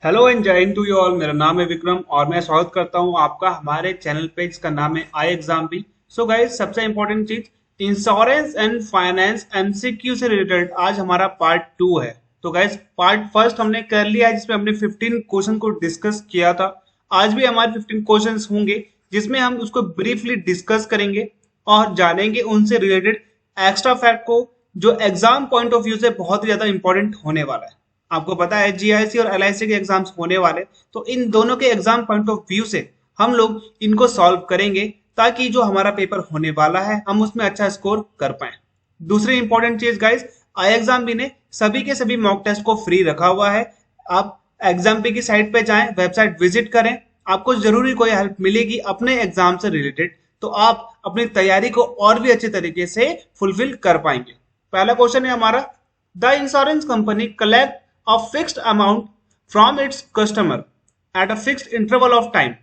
Hello and जय Hind to you all. मेरा नाम है विक्रम और मैं स्वागत करता हूं आपका हमारे चैनल पे जिसका नाम है आई एग्जाम भी। सो गाइस, सबसे इंपॉर्टेंट चीज, इंश्योरेंस एंड फाइनेंस एमसीक्यू से रिलेटेड आज हमारा पार्ट 2 है। तो गाइस, पार्ट फर्स्ट हमने कर लिया है जिसमें हमने 15 क्वेश्चन को डिस्कस किया था। आज भी हमारे 15 क्वेश्चंस होंगे जिसमें हम उसको ब्रीफली डिस्कस करेंगे और जानेंगे उनसे रिलेटेड एक्स्ट्रा फैक्ट को, जो एग्जाम पॉइंट ऑफ व्यू से बहुत ही ज्यादा इंपॉर्टेंट होने वाला है। आपको पता है जीआईसी और एलआईसी के एग्जाम्स होने वाले, तो इन दोनों के एग्जाम पॉइंट ऑफ व्यू से हम लोग इनको सॉल्व करेंगे ताकि जो हमारा पेपर होने वाला है हम उसमें अच्छा स्कोर कर पाए। दूसरी इंपॉर्टेंट चीज गाइस, आई एग्जाम भी ने सभी के सभी मॉक टेस्ट को फ्री रखा हुआ है। आप एग्जाम पे की साइट पे जाएं, वेबसाइट विजिट करें, आपको जरूरी कोई हेल्प मिलेगी अपने एग्जाम से रिलेटेड, तो आप अपनी तैयारी को और भी अच्छे तरीके से फुलफिल कर पाएंगे। पहला क्वेश्चन है हमारा, the insurance company collect a fixed amount from its customer at a fixed interval of time।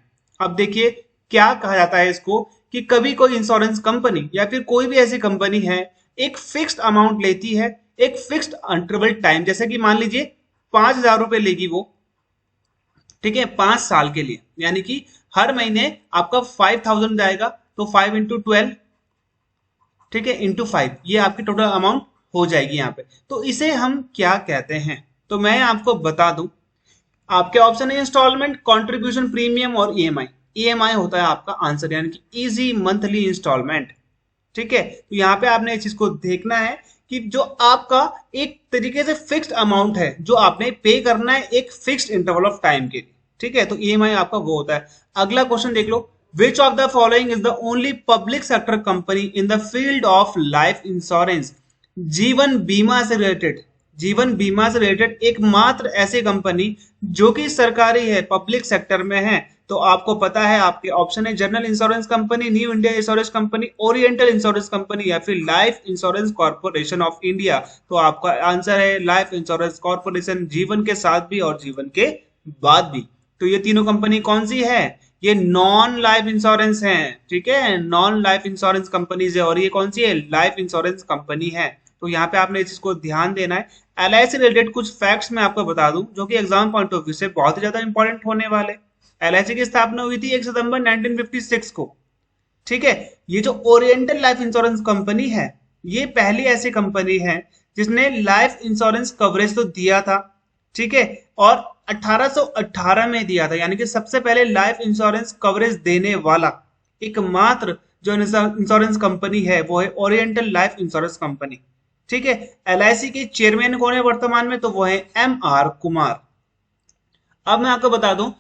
अब देखिए क्या कहा जाता है इसको, कि कभी कोई इंश्योरेंस कंपनी या फिर कोई भी ऐसी कंपनी है एक फिक्स्ड अमाउंट लेती है एक फिक्स्ड इंटरवल टाइम, जैसे कि मान लीजिए 5,000 रुपए लेगी वो, ठीक है, 5 साल के लिए, यानी कि हर महीने आपका 5,000 जाएगा, तो 5 × 12, ठीक है, × 5, ये आपकी टोटल अमाउंट हो जाएगी यहाँ पे। तो इसे हम क्या कहते हैं, तो मैं आपको बता दूं, आपके ऑप्शन है इंस्टॉलमेंट, कंट्रीब्यूशन, प्रीमियम और ईएमआई। ईएमआई होता है आपका आंसर, यानी कि इजी मंथली इंस्टॉलमेंट। ठीक है, तो यहाँ पे आपने इस चीज को देखना है कि जो आपका एक तरीके से फिक्स्ड अमाउंट है जो आपने पे करना है एक फिक्स्ड इंटरवल ऑफ टाइम के लिए। ठीक है, तो ईएमआई आपका वो होता है। अगला क्वेश्चन देख लो, which of the following is the only public sector company in the field of life insurance. जीवन बीमा से रिलेटेड, जीवन बीमा से रिलेटेड एकमात्र ऐसी कंपनी जो कि सरकारी है, पब्लिक सेक्टर में है, तो आपको पता है आपके ऑप्शन है general insurance company, new India insurance company, oriental insurance company या फिर life insurance corporation of India. तो आपका आंसर है लाइफ इंश्योरेंस कॉर्पोरेशन, जीवन के साथ भी और जीवन के बाद भी। तो ये तीनों कंपनी कौन सी है, ये नॉन लाइफ इंश्योरेंस है। ठीक है, नॉन लाइफ इंश्योरेंस कंपनीज है, और ये कौन सी है, लाइफ इंश्योरेंस कंपनी है। तो यहाँ पे आपने इस चीज को ध्यान देना है। एलआईसी रिलेटेड कुछ फैक्ट्स मैं आपको बता दूं जो कि एग्जाम पॉइंट ऑफ व्यू से बहुत ही ज्यादा इंपॉर्टेंट होने वाले। एलआईसी की स्थापना हुई थी 1 सितंबर 1956 को। ठीक है, ये जो ओरिएंटल लाइफ इंश्योरेंस कंपनी है, ये पहली ऐसी कंपनी है जिसने लाइफ इंश्योरेंस कवरेज तो दिया था। ठीक है, और 1818 में दिया था, यानी कि सबसे पहले लाइफ इंश्योरेंस कवरेज देने वाला एकमात्र जो इंश्योरेंस कंपनी है वो है ओरिएंटल लाइफ इंश्योरेंस कंपनी। ठीक है, एलआईसी के चेयरमैन कौन है वर्तमान में, तो वो है एमआर कुमार। अब मैं आपको बता दूं,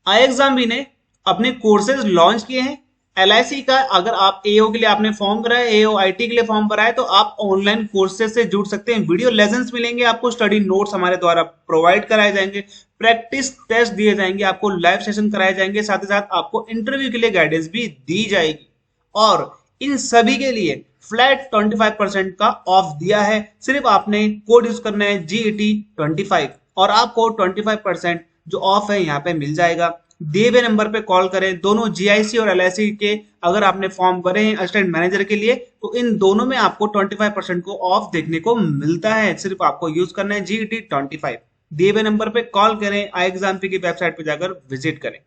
आई एग्जाम भी ने अपने कोर्सेज लॉन्च किए हैं। एलआईसी का अगर आप एओ के लिए आपने फॉर्म भरा है, एओ आईटी के लिए फॉर्म भरा है, तो आप ऑनलाइन कोर्सेज से जुड़ सकते हैं। वीडियो लेसन्स मिलेंगे आपको, स्टडी नोट्स हमारे द्वारा प्रोवाइड कराए जाएंगे, प्रैक्टिस टेस्ट दिए जाएंगे, आपको लाइव सेशन कराए जाएंगे, साथ ही साथ आपको इंटरव्यू के लिए गाइडेंस भी दी जाएगी। और इन सभी के लिए फ्लैट 25% का ऑफ दिया है। सिर्फ आपने कोड यूज करना है GET25 और आपको 25% जो ऑफ है यहाँ पे मिल जाएगा। दिए हुए नंबर पे कॉल करें। दोनों जीआईसी और एलआईसी के अगर आपने फॉर्म भरे हैं असिस्टेंट मैनेजर के लिए, तो इन दोनों में आपको 25% को ऑफ देखने को मिलता है। सिर्फ आपको यूज करना है GET25। दिए हुए नंबर पे कॉल करें, आई एग्जाम की वेबसाइट पे जाकर विजिट करें।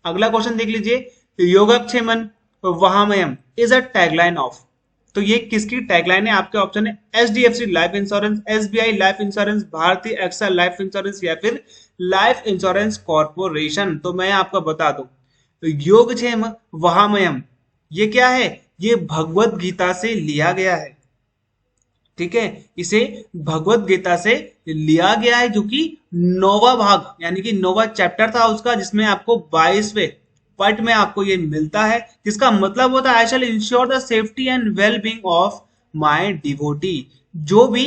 अगला क्वेश्चन देख लीजिए, योगक्षेमन वहामयम इज अ टैगलाइन ऑफ। तो ये किसकी टैगलाइन है, आपके ऑप्शन है HDFC life insurance, SBI life insurance, भारतीय एक्सल लाइफ इंश्योरेंस या फिर लाइफ इंश्योरेंस कॉर्पोरेशन। तो मैं आपको बता दूं, योगक्षेम वहामयम ये क्या है, ये भगवत गीता से लिया गया है। ठीक है, इसे भगवत गीता से लिया गया है, जो कि 9वां भाग यानी कि 9वां चैप्टर था उसका, जिसमें आपको 22वें पार्ट में आपको ये मिलता है, जिसका मतलब होता है I shall insure the safety and well being of my devotee. जो भी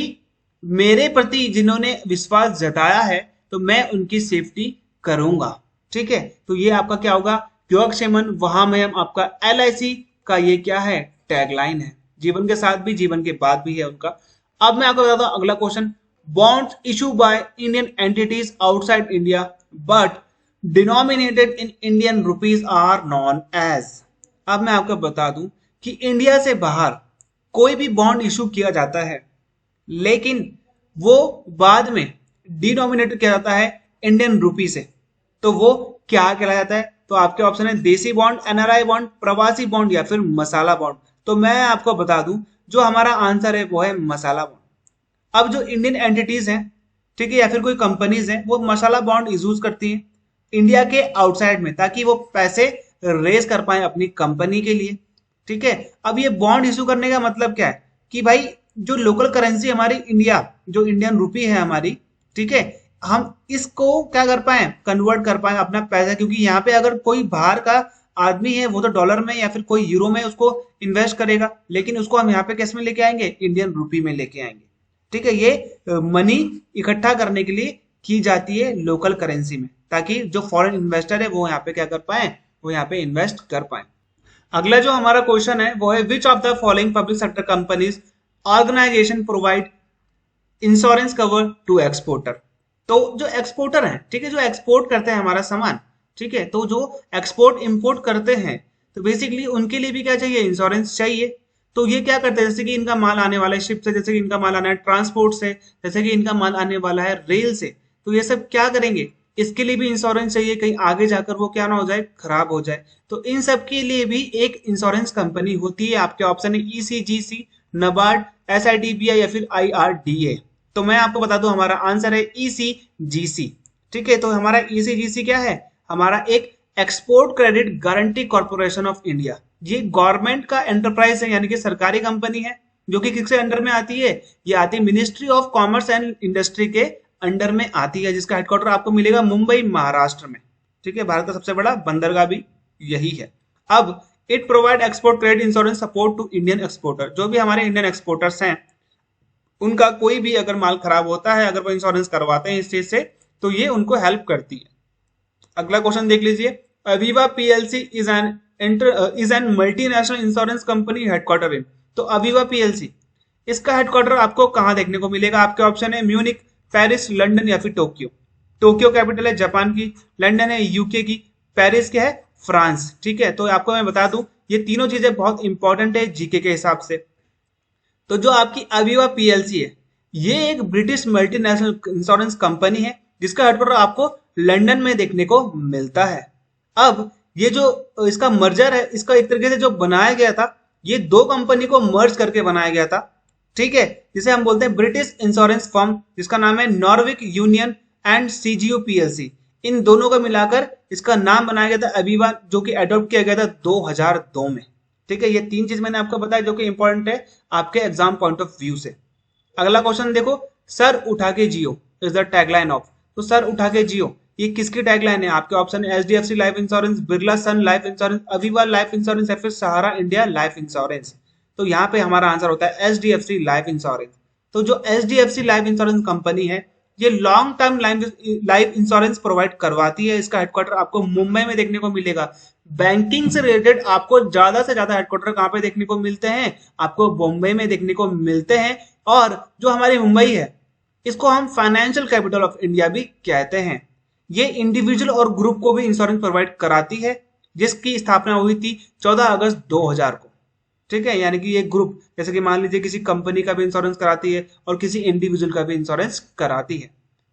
मेरे प्रति जिन्होंने विश्वास जताया है, तो मैं उनकी सेफ्टी करूंगा। ठीक है, तो ये आपका क्या होगा, योगक्षेमन वहामयम आपका एलआईसी का ये क्या है, टैगलाइन है। जीवन के साथ भी जीवन के बाद भी है उनका। अब मैं आपको बताता हूं अगला question, bonds issue by Indian entities outside India but denominated in Indian rupees are known as. अब मैं आपको बता दूं कि इंडिया से बाहर कोई भी बॉन्ड इशू किया जाता है, लेकिन वो बाद में डिनोमिनेटेड किया जाता है इंडियन रुपी से। तो वो क्या कहलाया जाता है? तो आपके ऑप्शन है देसी बॉन्ड, एनआरआई बॉन्ड, प्रवासी बॉन्ड या फिर मसाला बॉन्ड। तो मैं आपको बता दूं, जो हमारा आंसर है वो है मसाला बॉन्ड। अब जो इंडियन एंटिटीज हैं, ठीक है, या फिर कोई कंपनीज हैं, वो मसाला बॉन्ड यूज करती हैं इंडिया के आउटसाइड में, ताकि वो पैसे रेज कर पाए अपनी कंपनी के लिए। ठीक है, अब ये बॉन्ड इशू करने का मतलब क्या है कि भाई जो लोकल करेंसी हमारी इंडिया, जो इंडियन रुपी है हमारी, ठीक है, हम इसको क्या कर पाए, कन्वर्ट कर पाए अपना पैसा। क्योंकि यहाँ पे अगर कोई बाहर का आदमी है वो तो डॉलर में या फिर कोई यूरो में उसको इन्वेस्ट करेगा, लेकिन उसको हम यहाँ पे किस में लेके आएंगे, इंडियन रुपी में लेके आएंगे। ठीक है, ये मनी इकट्ठा करने के लिए की जाती है लोकल करेंसी में, ताकि जो फॉरेन इन्वेस्टर है वो यहाँ पे क्या कर पाए, वो यहाँ पे इन्वेस्ट कर पाए। अगला जो हमारा क्वेश्चन है वो है which of the following public sector companies organisation provide insurance cover to exporter. तो जो एक्सपोर्टर है, ठीक है, जो एक्सपोर्ट करते हैं हमारा सामान, ठीक है, तो जो एक्सपोर्ट इंपोर्ट करते हैं, तो बेसिकली उनके लिए भी क्या चाहिए, इंश्योरेंस चाहिए। तो ये क्या करते हैं, जैसे कि इनका माल आने वाला है शिप से, जैसे कि इनका माल आना है ट्रांसपोर्ट से, जैसे कि इनका माल आने वाला है रेल से, तो ये सब क्या करेंगे, इसके लिए भी इंश्योरेंस चाहिए, कहीं आगे जाकर वो क्या ना हो जाए, खराब हो जाए। तो इन सब के लिए भी एक इंश्योरेंस कंपनी होती है। आपके ऑप्शन है ईसीजीसी, नबार्ड, एसआईडीबीआई या फिर आईआरडीए। तो मैं आपको बता दूं हमारा आंसर है ईसीजीसी। ठीक है, तो हमारा ईसीजीसी क्या है, हमारा एक export credit guarantee corporation of India. ये गवर्नमेंट का एंटरप्राइज है, यानी कि सरकारी कंपनी है, जो कि किसके अंडर में आती है, ये आती है ministry of commerce and industry के अंडर में आती है, जिसका हेडक्वार्टर आपको मिलेगा मुंबई महाराष्ट्र में। ठीक है, भारत का सबसे बड़ा बंदरगाह भी यही है। अब it provide export credit insurance support to Indian exporter. जो भी हमारे इंडियन एक्सपोर्टर्स हैं, उनका कोई भी अगर माल खराब होता है, अगर वो इंश्योरेंस करवाते हैं इस चीज से, तो ये उनको हेल्प करती है। अगला क्वेश्चन देख लीजिए, Aviva PLC is an multinational insurance company headquarter in. तो अवीवा पीएलसी, इसका हेडक्वार्टर आपको कहां देखने को मिलेगा? आपके ऑप्शन है म्यूनिक, पेरिस, लंदन या फिर टोक्यो। टोक्यो कैपिटल है जापान की, लंदन है यूके की, पेरिस क्या है, फ्रांस। ठीक है, तो आपको मैं बता दूं ये तीनों चीजें बहुत इंपॉर्टेंट है जीके के हिसाब से। तो जो आपकी अवीवा पीएलसी है, ये एक ब्रिटिश मल्टीनेशनल इंश्योरेंस कंपनी है, जिसका हेडक्वार्टर आपको लंदन में देखने को मिलता है। अब ये जो इसका मर्जर है, इसका एक तरीके से जो बनाया गया था, ये दो कंपनी को मर्ज करके बनाया गया था। ठीक है, जिसे हम बोलते हैं ब्रिटिश इंश्योरेंस फर्म, जिसका नाम है Norwich union and CGU PLC. इन दोनों को मिलाकर इसका नाम बनाया गया था अवीवा, जो कि अडॉप्ट किया गया था 2002 में। ठीक है, ये तीन चीज मैंने आपको बताया जो कि इंपॉर्टेंट है आपके एग्जाम पॉइंट ऑफ व्यू से। अगला क्वेश्चन देखो, सर उठा के जियो इज द टैगलाइन ऑफ। तो सर उठा के जियो ये किसकी टैगलाइन है? आपके ऑप्शन है HDFC life insurance, Birla sun life insurance, Aviva life insurance या फिर सहारा इंडिया लाइफ इंश्योरेंस। तो यहाँ पे हमारा आंसर होता है एचडीएफसी लाइफ इंश्योरेंस। तो जो एचडीएफसी लाइफ इंश्योरेंस कंपनी है, ये long term life insurance provide करवाती है। इसका हेडक्वार्टर आपको मुंबई में देखने को मिलेगा। बैंकिंग से रिलेटेड आपको ज्यादा से ज्यादा हेडक्वार्टर कहाँ पे देखने को मिलते हैं? आपको बॉम्बे में देखने को मिलते हैं। और जो हमारी मुंबई है, इसको हम फाइनेंशियल कैपिटल ऑफ इंडिया भी कहते हैं। ये इंडिविजुअल और ग्रुप को भी इंश्योरेंस प्रोवाइड कराती है, जिसकी स्थापना हुई थी 14 अगस्त 2000 को। ठीक है, यानी कि ये ग्रुप, जैसे कि मान लीजिए किसी कंपनी का भी इंश्योरेंस कराती है और किसी इंडिविजुअल का भी इंश्योरेंस कराती है।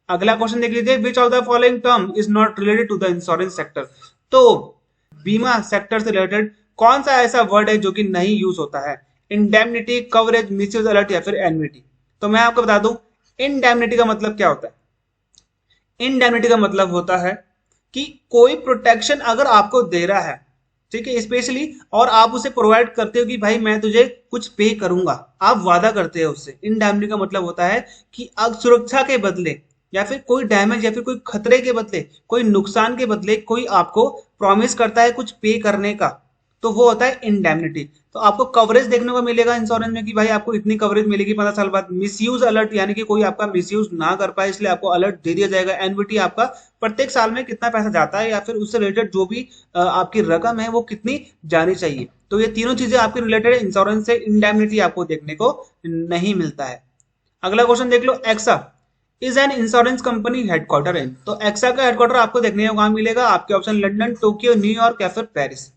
अगला क्वेश्चन देख लीजिए, which of the following term is not related to the insurance sector. तो बीमा सेक्टर से रिलेटेड कौन सा ऐसा वर्ड है जो कि नहीं यूज होता है? इंडेमनिटी, कवरेज, मिसयूज अलर्ट या फिर एन्युटी। तो मैं आपको बता दूं, इंडेमनिटी का मतलब क्या होता है? इंडेमनिटी का मतलब होता है कि कोई प्रोटेक्शन अगर आपको दे रहा है, ठीक है, स्पेशली, और आप उसे प्रोवाइड करते हो कि भाई मैं तुझे कुछ पे करूंगा, आप वादा करते हो उससे। इंडेमनिटी का मतलब होता है कि अब सुरक्षा के बदले या फिर कोई डैमेज या फिर कोई खतरे के बदले, कोई नुकसान के बदले कोई आपको प्रॉमिस करता है कुछ पे करने का, तो वो होता है इंडेमनिटी। तो आपको कवरेज देखने को मिलेगा इंश्योरेंस में कि भाई आपको इतनी कवरेज मिलेगी 15 साल बाद। मिसयूज अलर्ट, यानी कि कोई आपका मिसयूज ना कर पाए इसलिए आपको अलर्ट दे दिया जाएगा। एनविटी, आपका प्रत्येक साल में कितना पैसा जाता है या फिर उससे रिलेटेड जो भी आपकी रकम है वो कितनी जानी चाहिए। तो ये तीनों चीजें आपके रिलेटेड इंश्योरेंस से। इंडेमनिटी आपको देखने को नहीं मिलता है। अगला क्वेश्चन देख लो, AXA is an insurance company headquarter in. तो एक्सा का हेडक्वार्टर आपको देखने को कहां मिलेगा? आपके ऑप्शन लंदन, टोक्यो, न्यूयॉर्क या फिर पेरिस।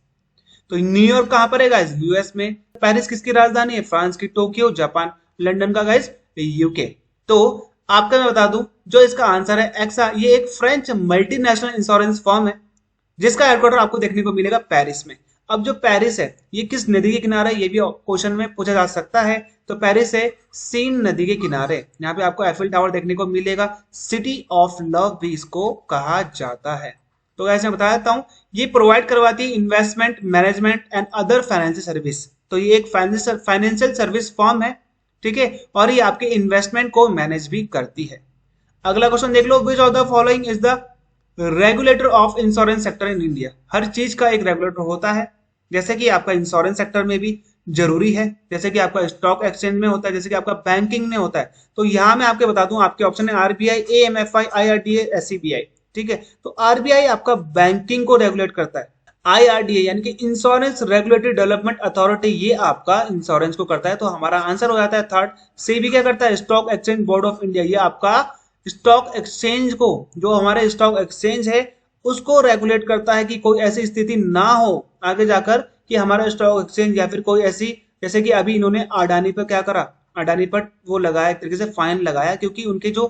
तो न्यूयॉर्क कहां पर है गाइस? यूएस में। पेरिस किसकी राजधानी है? फ्रांस की। Tokyo Japan. लंदन का गाइस यूके। तो आपका मैं बता दूं, जो इसका आंसर है एक्सा, ये एक फ्रेंच मल्टीनेशनल इंश्योरेंस फर्म है जिसका हेडक्वार्टर आपको देखने को मिलेगा पेरिस में। अब जो पेरिस है ये किस नदी के किनारे है, ये भी क्वेश्चन में पूछा जा सकता है। तो पेरिस है सीन नदी के किनारे, यहाँ पे आपको एफिल टावर देखने को मिलेगा। सिटी ऑफ लव भी इसको कहा जाता है। तो ऐसे मैं बता देता हूँ, ये प्रोवाइड करवाती है investment management and other financial service. तो ये एक फाइनेंशियल सर्विस फर्म है, ठीक है, और ये आपके इन्वेस्टमेंट को मैनेज भी करती है। अगला क्वेश्चन देख लो, which of the following is the regulator of insurance sector in India. हर चीज का एक रेगुलेटर होता है, जैसे कि आपका इंश्योरेंस सेक्टर में भी जरूरी है, जैसे कि आपका स्टॉक एक्सचेंज में होता है, जैसे कि आपका बैंकिंग में होता है। तो यहाँ मैं आपके बता दूं, आपके ऑप्शन है आरबीआई, एएमएफआई, आईआरडीए, एससीबीआई, ठीक है। तो आरबीआई आपका बैंकिंग को रेगुलेट करता है। आईआरडीए यानी कि इंश्योरेंस रेगुलेटरी डेवलपमेंट अथॉरिटी, ये आपका इंश्योरेंस को करता है। तो हमारा आंसर हो जाता है थर्ड। सेबी क्या करता है, stock exchange board of India, ये आपका स्टॉक एक्सचेंज को, जो हमारे स्टॉक एक्सचेंज है उसको रेगुलेट करता है कि कोई ऐसी स्थिति ना हो आगे जाकर कि हमारा स्टॉक एक्सचेंज या फिर कोई ऐसी, जैसे कि अभी इन्होंने अडानी पर क्या करा, अडानी पर वो लगाया, एक तरीके से फाइन लगाया, क्योंकि उनके जो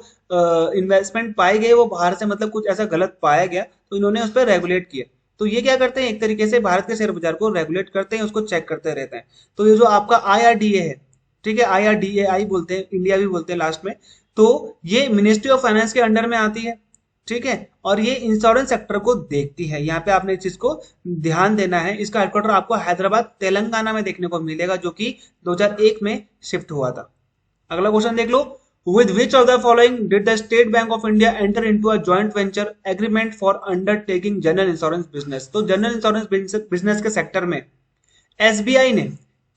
इन्वेस्टमेंट पाए गए वो बाहर से मतलब कुछ ऐसा गलत पाया गया, तो इन्होंने उस पर रेगुलेट किया। तो ये क्या करते हैं, एक तरीके से भारत के शेयर बाजार को रेगुलेट करते हैं, उसको चेक करते रहते हैं। तो ये जो आपका आईआरडीए है, ठीक है, आईआरडीएआई बोलते हैं, इंडिया भी बोलते हैं लास्ट में, तो ये मिनिस्ट्री ऑफ फाइनेंस के अंडर में आती है, ठीक है, और ये इंश्योरेंस सेक्टर को देखती है। यहाँ पे आपने इस चीज को ध्यान देना है। इसका हेडक्वार्टर आपको हैदराबाद तेलंगाना में देखने को मिलेगा, जो कि 2001 में शिफ्ट हुआ था। अगला क्वेश्चन देख लो, with which of the following did the State Bank of India enter into a joint venture agreement for undertaking general insurance business. तो जनरल इंश्योरेंस बिजनेस के सेक्टर में एसबीआई ने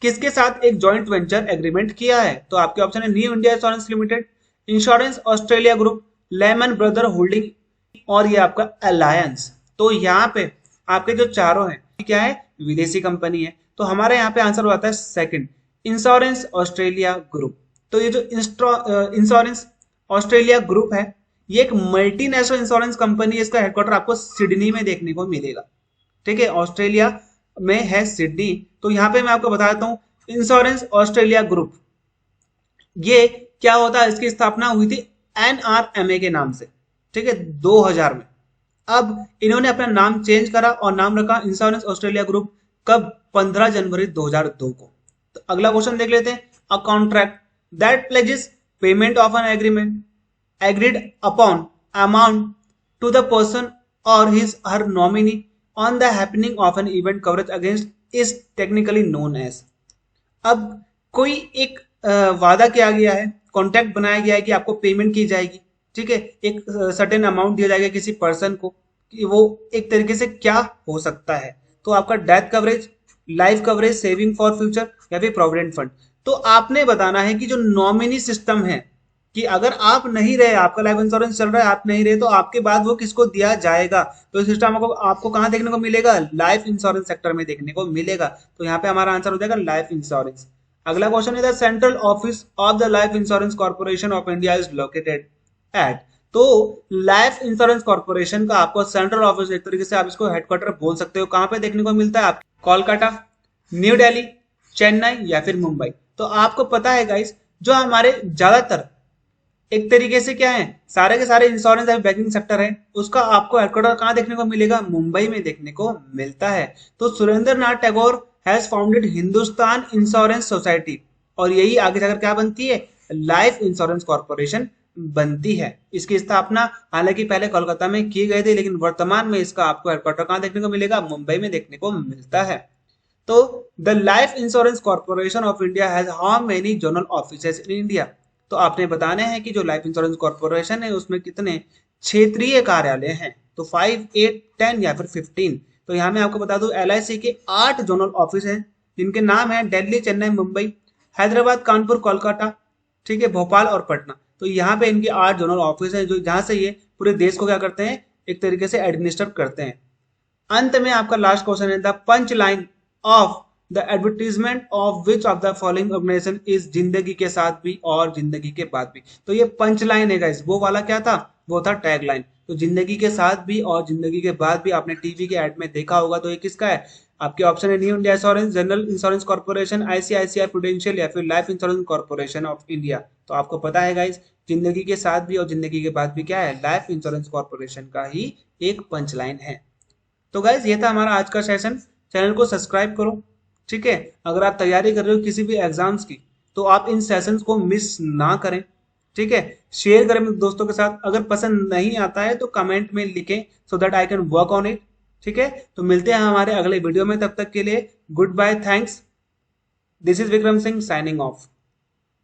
किसके साथ एक जॉइंट वेंचर एग्रीमेंट किया है। तो आपके ऑप्शन है new India insurance limited, insurance Australia group, lemon brother holding, और ये आपका अलायंस। तो यहाँ पे आपके जो चारों हैं क्या है, विदेशी कंपनी है। तो हमारे यहाँ पे आंसर हो जाता है सेकंड, इंश्योरेंस ऑस्ट्रेलिया ग्रुप। तो ये जो इंश्योरेंस ऑस्ट्रेलिया ग्रुप है, ये एक मल्टीनेशनल इंश्योरेंस कंपनी है। इसका हेडक्वार्टर आपको सिडनी में देखने को मिलेगा, ठीक है, ऑस्ट्रेलिया में है सिडनी। तो यहाँ पे मैं आपको बता देता हूँ, इंश्योरेंस ऑस्ट्रेलिया ग्रुप ये क्या होता है, इसकी स्थापना हुई थी एनआरएमए के नाम से, ठीक है, 2000 में। अब इन्होंने अपना नाम चेंज करा और नाम रखा इंश्योरेंस ऑस्ट्रेलिया ग्रुप, कब, 15 जनवरी 2002 को। तो अगला क्वेश्चन देख लेते हैं, a contract that pledges payment of an agreement agreed upon amount to the person और his her nominee on the happening of an event coverage against is technically known as. अब कोई एक वादा किया गया है, कॉन्ट्रैक्ट बनाया गया है कि आपको पेमेंट की जाएगी, ठीक है, एक सर्टेन अमाउंट दिया जाएगा किसी पर्सन को, कि वो एक तरीके से क्या हो सकता है। तो आपका death coverage, life coverage, saving for future, या फिर प्रोविडेंट फंड। तो आपने बताना है कि जो नॉमिनी सिस्टम है, कि अगर आप नहीं रहे, आपका लाइफ इंश्योरेंस चल रहा है, आप नहीं रहे, तो आपके बाद वो किसको दिया जाएगा। तो सिस्टम आपको कहाँ देखने को मिलेगा, लाइफ इंश्योरेंस सेक्टर में देखने को मिलेगा। तो यहाँ पे हमारा आंसर हो जाएगा लाइफ इंश्योरेंस। अगला क्वेश्चन है, the central office of the life insurance corporation of India is located at. तो लाइफ इंश्योरेंस कॉर्पोरेशन का आपको सेंट्रल ऑफिस, एक तरीके से आप इसको हेडक्वार्टर बोल सकते हो, कहां पे देखने को मिलता है, आप कोलकाता, न्यू दिल्ली, चेन्नई, या फिर मुंबई। तो आपको पता है गाइस, जो हमारे ज्यादातर एक तरीके से क्या है, सारे के सारे इंश्योरेंस एंड बैंकिंग सेक्टर है, उसका आपको हेडक्वार्टर कहां देखने को मिलेगा, मुंबई में देखने को मिलता है। तो Surendra Nath Tagore has founded Hindustan insurance society, और यही आगे जाकर क्या बनती है, लाइफ इंश्योरेंस कॉर्पोरेशन बनती है। इसकी स्थापना हालांकि पहले कोलकाता में की गई थी, लेकिन वर्तमान में इसका आपको हेडक्वार्टर कहां देखने को मिलेगा, मुंबई में देखने को मिलता है। तो the life insurance corporation of India has how many zonal offices in India. तो आपने बताने हैं कि जो लाइफ इंश्योरेंस कॉर्पोरेशन है उसमें कितने क्षेत्रीय कार्यालय हैं। तो 5, 8, 10 या फिर 15। तो यहाँ मैं आपको बता दूं, एलआईसी के 8 जोनल ऑफिस हैं, जिनके नाम है दिल्ली, चेन्नई, मुंबई, हैदराबाद, कानपुर, कोलकाता, ठीक है, भोपाल और पटना। तो यहाँ पे इनकी 8 जोनल ऑफिस है, जो जहां से ये पूरे देश को क्या करते हैं, एक तरीके से एडमिनिस्टर करते हैं। अंत में आपका लास्ट क्वेश्चन है, the punch line of the advertisement of which of the following organisation is जिंदगी के साथ भी और जिंदगी के बाद भी। तो ये पंच लाइन है गाइस, वो वाला क्या था, वो था टैग लाइन। तो जिंदगी के साथ भी और जिंदगी के बाद भी आपने टीवी के ऐड में देखा होगा, तो ये किसका है? आपके ऑप्शन है new India insurance, general insurance corporation, ICICI prudential या फिर life insurance corporation of India. तो आपको पता है गाइस, जिंदगी के साथ भी और जिंदगी के बाद भी क्या है? लाइफ इंश्योरेंस कॉर्पोरेशन का ही एक पंच लाइन है। तो गाइज ये था हमारा आज का सेशन। चैनल को सब्सक्राइब करो, ठीक है? अगर आप तैयारी कर रहे हो किसी भी एग्जाम्स की, तो आप इन सेशंस को मिस ना करें, ठीक है? शेयर करें अपने दोस्तों के साथ। अगर पसंद नहीं आता है तो कमेंट में लिखें, so that I can work on it, ठीक है? तो मिलते हैं हमारे अगले वीडियो में, तब तक के लिए goodbye, thanks. This is Vikram Singh signing of.